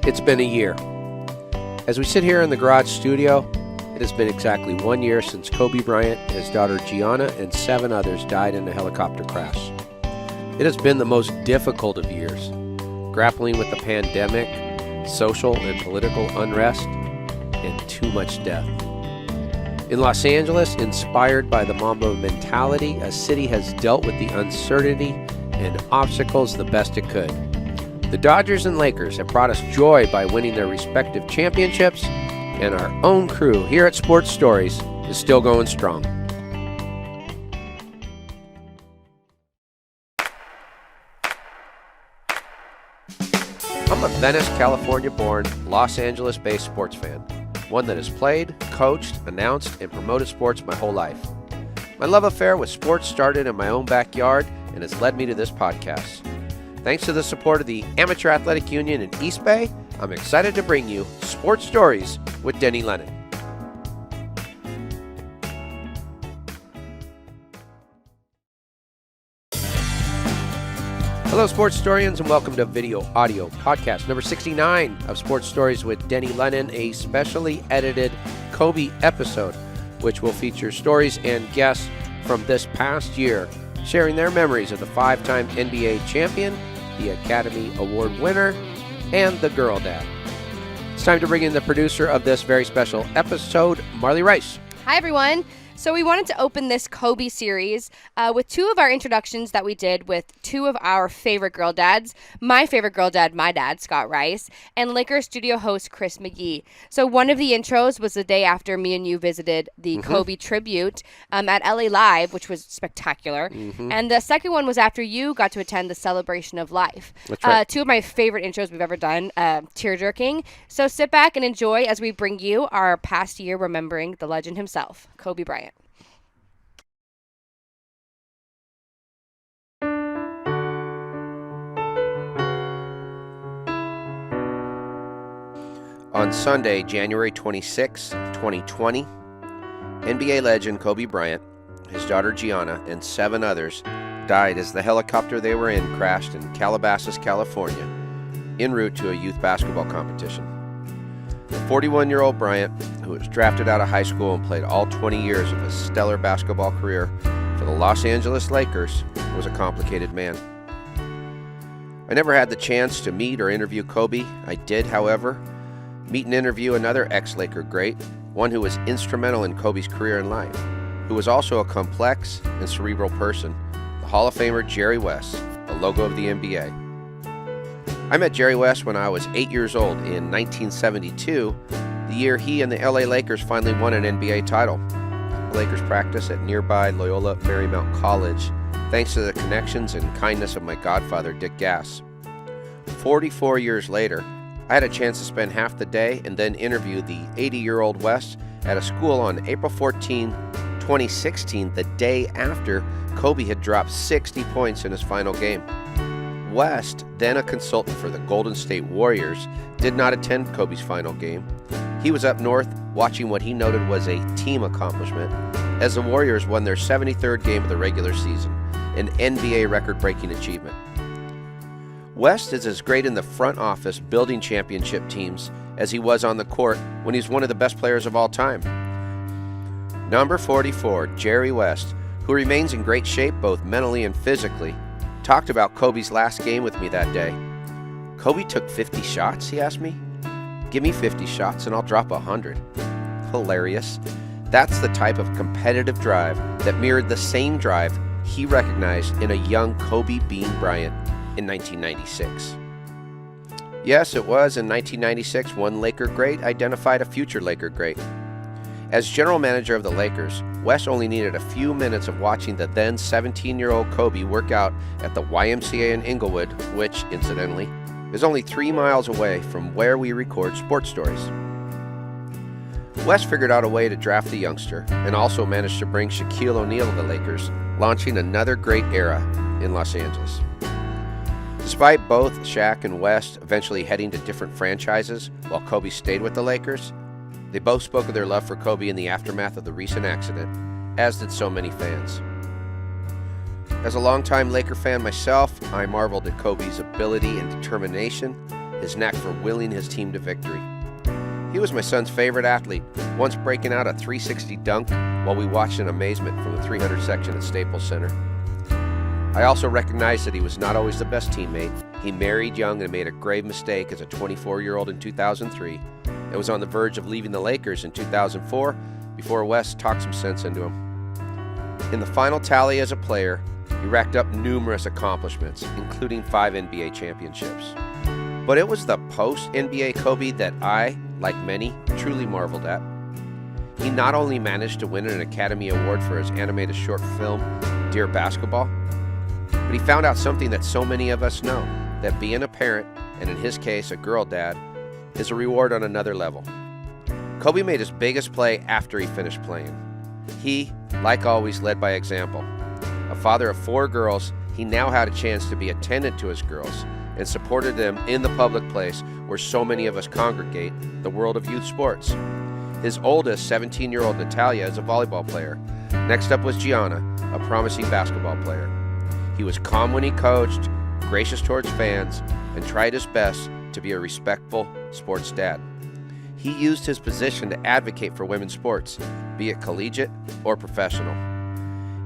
It's been a year. As we sit here in the garage studio, it has been exactly 1 year since Kobe Bryant, his daughter Gianna, and 7 others died in a helicopter crash. It has been the most difficult of years, grappling with the pandemic, social and political unrest, and too much death. In Los Angeles, inspired by the Mamba mentality, a city has dealt with the uncertainty and obstacles the best it could. The Dodgers and Lakers have brought us joy by winning their respective championships, and our own crew here at Sports Stories is still going strong. I'm a Venice, California-born, Los Angeles-based sports fan, one that has played, coached, announced, and promoted sports my whole life. My love affair with sports started in my own backyard and has led me to this podcast. Thanks to the support of the Amateur Athletic Union in East Bay, I'm excited to bring you Sports Stories with Denny Lennon. Hello, sports historians, and welcome to Video Audio Podcast number 69 of Sports Stories with Denny Lennon, a specially edited Kobe episode, which will feature stories and guests from this past year, sharing their memories of the 5-time NBA champion, the Academy Award winner, and the girl dad. It's time to bring in the producer of this very special episode, Marley Rice. Hi, everyone. So we wanted to open this Kobe series with 2 of our introductions that we did with 2 of our favorite girl dads. My favorite girl dad, my dad, Scott Rice, and Lakers studio host Chris McGee. So one of the intros was the day after me and you visited the Kobe tribute at LA Live, which was spectacular. And the second one was after you got to attend the Celebration of Life. That's right. 2 of my favorite intros we've ever done, tear-jerking. So sit back and enjoy as we bring you our past year remembering the legend himself, Kobe Bryant. On Sunday, January 26, 2020, NBA legend Kobe Bryant, his daughter Gianna, and 7 others died as the helicopter they were in crashed in Calabasas, California, en route to a youth basketball competition. The 41-year-old Bryant, who was drafted out of high school and played all 20 years of a stellar basketball career for the Los Angeles Lakers, was a complicated man. I never had the chance to meet or interview Kobe. I did, however, meet and interview another ex-Laker great, one who was instrumental in Kobe's career and life, who was also a complex and cerebral person, the Hall of Famer Jerry West, the logo of the NBA. I met Jerry West when I was 8 years old in 1972, the year he and the LA Lakers finally won an NBA title. The Lakers practiced at nearby Loyola Marymount College, thanks to the connections and kindness of my godfather, Dick Gass. 44 years later, I had a chance to spend half the day and then interview the 80-year-old West at a school on April 14, 2016, the day after Kobe had dropped 60 points in his final game. West, then a consultant for the Golden State Warriors, did not attend Kobe's final game. He was up north watching what he noted was a team accomplishment as the Warriors won their 73rd game of the regular season, an NBA record-breaking achievement. West is as great in the front office building championship teams as he was on the court when he's one of the best players of all time. Number 44, Jerry West, who remains in great shape both mentally and physically, talked about Kobe's last game with me that day. Kobe took 50 shots, he asked me. Give me 50 shots and I'll drop 100. Hilarious. That's the type of competitive drive that mirrored the same drive he recognized in a young Kobe Bean Bryant in 1996. Yes, it was in 1996 one Laker great identified a future Laker great. As general manager of the Lakers, West only needed a few minutes of watching the then 17-year-old Kobe work out at the YMCA in Inglewood, which, incidentally, is only 3 miles away from where we record Sports Stories. West figured out a way to draft the youngster and also managed to bring Shaquille O'Neal to the Lakers, launching another great era in Los Angeles. Despite both Shaq and West eventually heading to different franchises while Kobe stayed with the Lakers, they both spoke of their love for Kobe in the aftermath of the recent accident, as did so many fans. As a longtime Laker fan myself, I marveled at Kobe's ability and determination, his knack for willing his team to victory. He was my son's favorite athlete, once breaking out a 360 dunk while we watched in amazement from the 300 section at Staples Center. I also recognized that he was not always the best teammate. He married young and made a grave mistake as a 24-year-old in 2003 and was on the verge of leaving the Lakers in 2004 before Wes talked some sense into him. In the final tally as a player, he racked up numerous accomplishments, including 5 NBA championships. But it was the post-NBA Kobe that I, like many, truly marveled at. He not only managed to win an Academy Award for his animated short film, Dear Basketball, but he found out something that so many of us know, that being a parent, and in his case a girl dad, is a reward on another level. Kobe made his biggest play after he finished playing. He, like always, led by example. A father of 4 girls, he now had a chance to be attendant to his girls and supported them in the public place where so many of us congregate, the world of youth sports. His oldest, 17-year-old Natalia, is a volleyball player. Next up was Gianna, a promising basketball player. He was calm when he coached, gracious towards fans, and tried his best to be a respectful sports dad. He used his position to advocate for women's sports, be it collegiate or professional.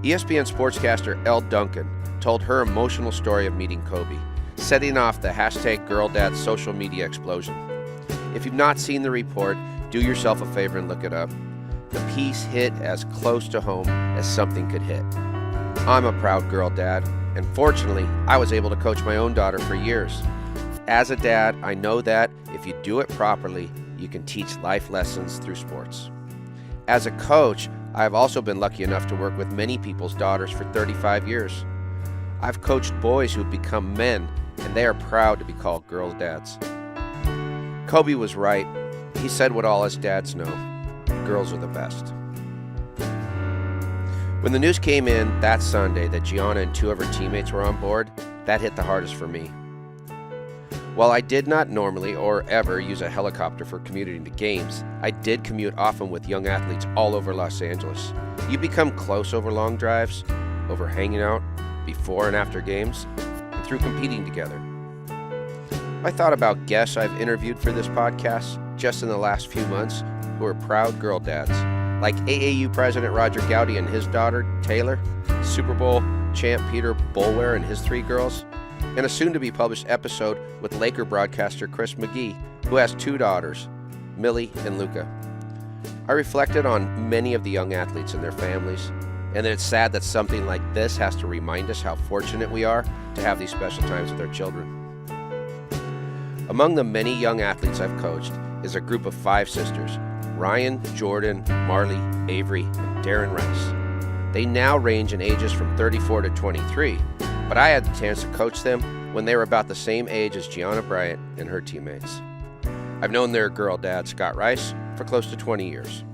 ESPN sportscaster Elle Duncan told her emotional story of meeting Kobe, setting off the #GirlDad social media explosion. If you've not seen the report, do yourself a favor and look it up. The piece hit as close to home as something could hit. I'm a proud girl dad, and fortunately, I was able to coach my own daughter for years. As a dad, I know that if you do it properly, you can teach life lessons through sports. As a coach, I have also been lucky enough to work with many people's daughters for 35 years. I've coached boys who've become men, and they are proud to be called girl dads. Kobe was right. He said what all us dads know. Girls are the best. When the news came in that Sunday that Gianna and 2 of her teammates were on board, that hit the hardest for me. While I did not normally or ever use a helicopter for commuting to games, I did commute often with young athletes all over Los Angeles. You become close over long drives, over hanging out, before and after games, and through competing together. I thought about guests I've interviewed for this podcast just in the last few months who are proud girl dads, like AAU President Roger Gowdy and his daughter, Taylor, Super Bowl champ Peter Boulware and his 3 girls, and a soon-to-be-published episode with Laker broadcaster Chris McGee, who has 2 daughters, Millie and Luca. I reflected on many of the young athletes and their families, and it's sad that something like this has to remind us how fortunate we are to have these special times with our children. Among the many young athletes I've coached is a group of 5 sisters, Ryan, Jordan, Marley, Avery, and Darren Rice. They now range in ages from 34 to 23, but I had the chance to coach them when they were about the same age as Gianna Bryant and her teammates. I've known their girl dad, Scott Rice, for close to 20 years.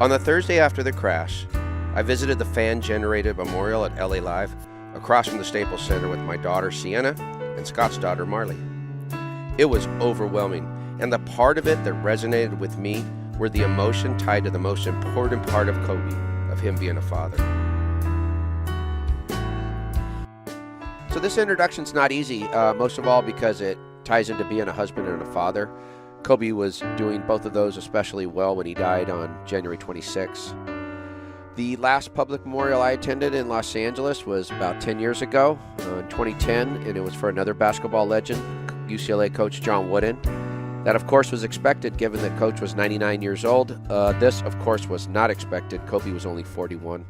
On the Thursday after the crash, I visited the fan-generated memorial at LA Live across from the Staples Center with my daughter, Sienna, and Scott's daughter, Marley. It was overwhelming, and the part of it that resonated with me were the emotion tied to the most important part of Kobe, of him being a father. So this introduction's not easy, most of all because it ties into being a husband and a father. Kobe was doing both of those especially well when he died on January 26. The last public memorial I attended in Los Angeles was about 10 years ago, in 2010, and it was for another basketball legend, UCLA coach John Wooden. That, of course, was expected given that Coach was 99 years old. This, of course, was not expected. Kobe was only 41.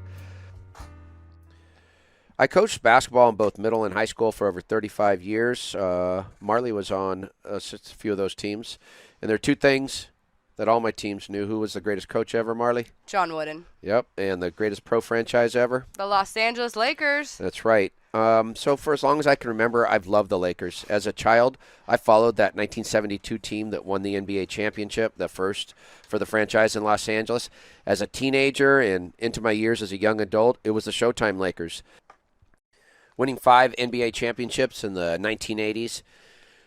I coached basketball in both middle and high school for over 35 years. Marley was on a few of those teams. And there are 2 things that all my teams knew. Who was the greatest coach ever, Marley? John Wooden. Yep, and the greatest pro franchise ever? The Los Angeles Lakers. That's right. So for as long as I can remember, I've loved the Lakers. As a child, I followed that 1972 team that won the NBA championship, the first for the franchise in Los Angeles. As a teenager and into my years as a young adult, it was the Showtime Lakers, winning 5 NBA championships in the 1980s.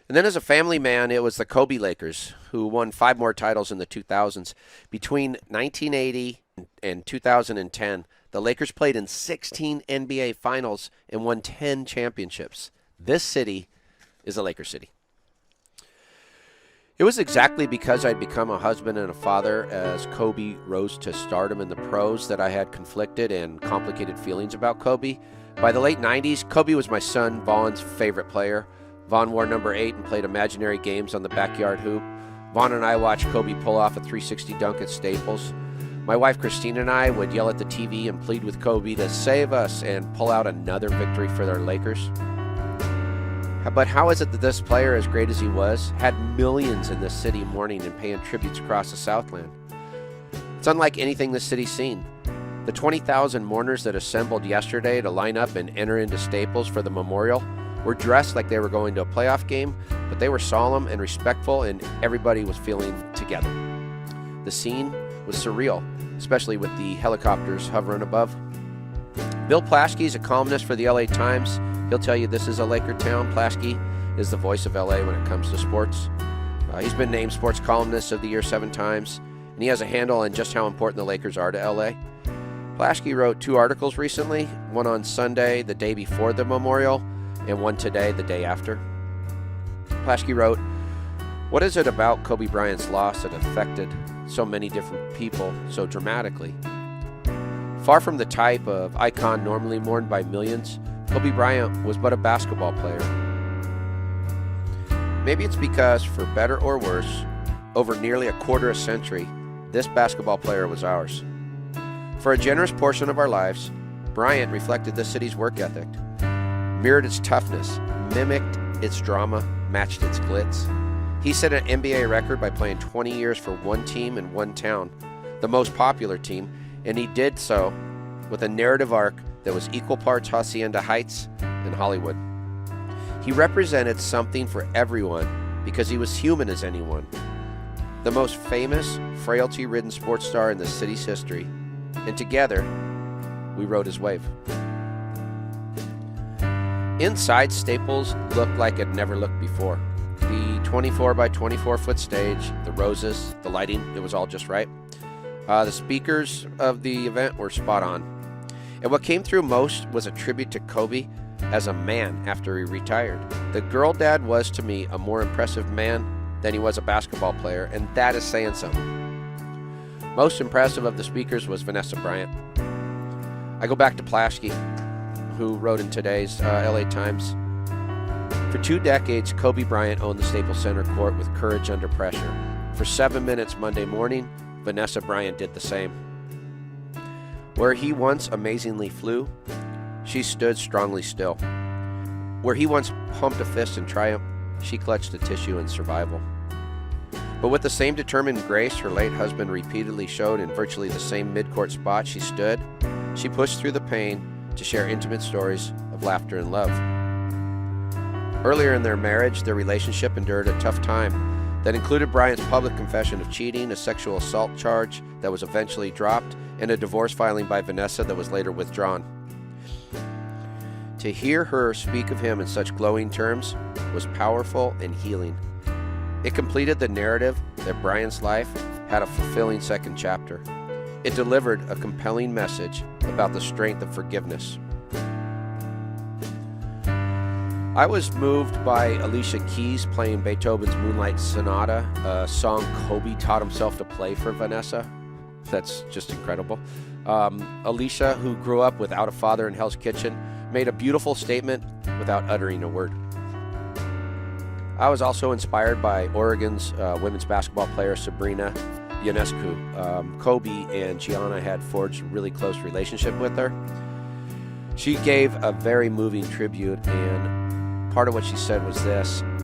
And then as a family man, it was the Kobe Lakers, who won 5 more titles in the 2000s. Between 1980 and 2010, the Lakers played in 16 NBA finals and won 10 championships. This city is a Laker city. It was exactly because I'd become a husband and a father as Kobe rose to stardom in the pros that I had conflicted and complicated feelings about Kobe. By the late 90s, Kobe was my son Vaughn's favorite player. Vaughn wore number 8 and played imaginary games on the backyard hoop. Vaughn and I watched Kobe pull off a 360 dunk at Staples. My wife Christine and I would yell at the TV and plead with Kobe to save us and pull out another victory for their Lakers. But how is it that this player, as great as he was, had millions in this city mourning and paying tributes across the Southland? It's unlike anything this city's seen. The 20,000 mourners that assembled yesterday to line up and enter into Staples for the memorial were dressed like they were going to a playoff game, but they were solemn and respectful, and everybody was feeling together. The scene was surreal, especially with the helicopters hovering above. Bill Plaschke is a columnist for the LA Times. He'll tell you this is a Laker town. Plaschke is the voice of LA when it comes to sports. He's been named Sports Columnist of the Year 7 times, and he has a handle on just how important the Lakers are to LA. Plaschke wrote 2 articles recently, one on Sunday, the day before the memorial, and one today, the day after. Plaschke wrote, "What is it about Kobe Bryant's loss that affected so many different people so dramatically? Far from the type of icon normally mourned by millions, Kobe Bryant was but a basketball player. Maybe it's because, for better or worse, over nearly a quarter century, this basketball player was ours. For a generous portion of our lives, Bryant reflected the city's work ethic, mirrored its toughness, mimicked its drama, matched its glitz. He set an NBA record by playing 20 years for one team in one town, the most popular team, and he did so with a narrative arc that was equal parts Hacienda Heights and Hollywood. He represented something for everyone because he was human as anyone. The most famous, frailty-ridden sports star in the city's history, and together, we rode his wave." Inside, Staples looked like it never looked before. The 24 by 24 foot stage, the roses, the lighting, it was all just right. The speakers of the event were spot on. And what came through most was a tribute to Kobe as a man after he retired. The girl dad was, to me, a more impressive man than he was a basketball player, and that is saying something. Most impressive of the speakers was Vanessa Bryant. I go back to Plaschke, who wrote in today's LA Times, "For 2 decades, Kobe Bryant owned the Staples Center court with courage under pressure. For 7 minutes Monday morning, Vanessa Bryant did the same. Where he once amazingly flew, she stood strongly still. Where he once pumped a fist in triumph, she clutched a tissue in survival. But with the same determined grace her late husband repeatedly showed in virtually the same midcourt spot she stood, she pushed through the pain to share intimate stories of laughter and love. Earlier in their marriage, their relationship endured a tough time that included Bryant's public confession of cheating, a sexual assault charge that was eventually dropped, and a divorce filing by Vanessa that was later withdrawn. To hear her speak of him in such glowing terms was powerful and healing. It completed the narrative that Bryant's life had a fulfilling second chapter. It delivered a compelling message about the strength of forgiveness. I was moved by Alicia Keys playing Beethoven's Moonlight Sonata, a song Kobe taught himself to play for Vanessa. That's just incredible. Alicia, who grew up without a father in Hell's Kitchen, made a beautiful statement without uttering a word. I was also inspired by Oregon's women's basketball player Sabrina Ionescu. Kobe and Gianna had forged a really close relationship with her. She gave a very moving tribute, and part of what she said was this: